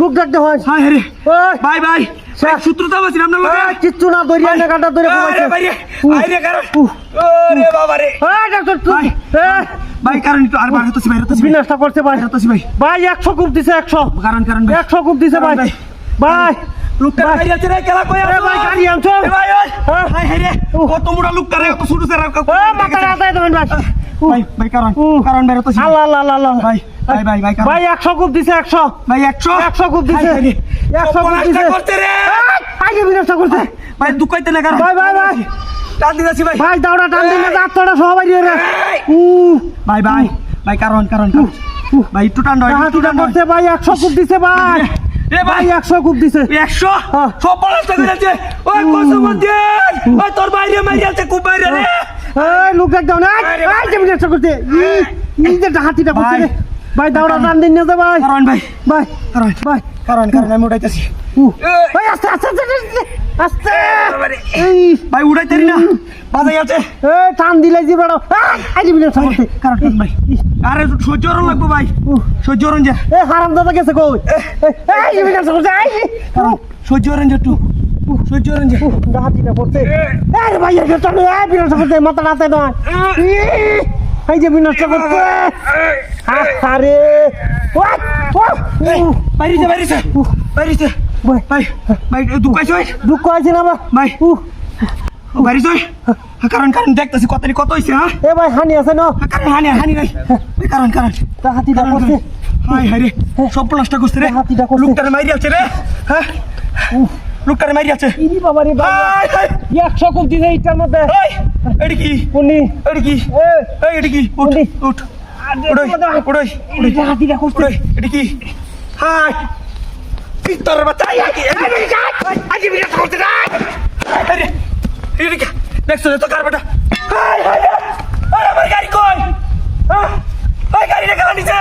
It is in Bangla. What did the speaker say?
লোক ডাকতে হয় ভাই ভাই সূত্রতা আছে আপনার লোক কিচ্ছু না দরিয়া না কাটা ধরে ভাই কারণ একটু আর বার হতেছি ভাই বিনাশটা করতে ভাই হতেছি ভাই ভাই 100 কূপ দিছে 100 কারণ 100 কূপ দিছে ভাই ভাই লোকটা ভাই আছে রে কেলা কই আরে ভাই গাড়ি আনছো ভাই ভাই হে রে কত মোটা লোকটা রে কত ছোট স্যার মাথা রাতায় দেবেন ভাই ভাই কারণ বের হতেছি আল্লাহ আল্লাহ আল্লাহ ভাই ভাই ভাই ভাই ভাই 100 কূপ দিছে 100 ভাই 100 কূপ দিছে 100 কূপ দিছে করতে রে আগে বিনাশটা করতে ভাই দুকাইতে না কারণ ভাই ভাই ভাই টান দিছি ভাই ভাই দাওড়া টান দিলে দাঁতটা সবাই রে ভাই ভাই ভাই কারণ ভাই একটু টান করতে ভাই 100 কূপ দিছে ভাই এ ভাই 100 কূপ দিছে 100 সব পলাশটা করেছে ওই কসম দেন ওই তোর বাইরে মারিয়াছে কূপ বাইরে রে এই লোক দাও না এই যে বিনাশ করতে এই যে হাতিটা করতে রে ভাই দাওড়া টান দিন না ভাই কারণ ভাই ভাই কারণ আমি উঠাইতেছি ভাই আস্তে আস্তে আস্তে এই ভাই উঠাইতেরি না বাজাই আছে এই টান দিলে জি বড় আজ বিনাশ করতে কারণ ভাই আরে সহ্যরণ লাগবে ভাই সহ্যরণ যা এ হারাম দাদা গেছে কই এই বিনাশ করতে এই সহ্যরণ যা তুই সহ্যরণ যা হাতিটা পড়তে আরে ভাই এটা টান এই বিনাশ করতে মাথা নাতে না এই যে বিনাশ করতে আরে বাইরে ভাই দুঃখ আছে না ভাই বাইরে যাই কারণ দেখতেছি কত হইছে হ্যাঁ এ ভাই হানি আছে না কারণ হানি নাই কারণ তা হাতিটা করছে হাই হাই রে সব প্লাস্টার করছে রে হাতিটা করছে লোকটারে মাইরি আছে রে হ্যাঁ লোকটারে মাইরি আছে ইনি বাবা রে ভাই 100 কূপ দিছে এইটার মধ্যে এডি কি কোনি এডি কি এই এডি কি উঠ ওড়ই হাতিটা করছে এডি কি হাই তোর বাচ্চা আজ বিরাট করতে না আরে এদিকে দেখছো তো কার বেটা হাই হাই আরে আমার গাড়ি কই ভাই গাড়ি রেখে আনিছে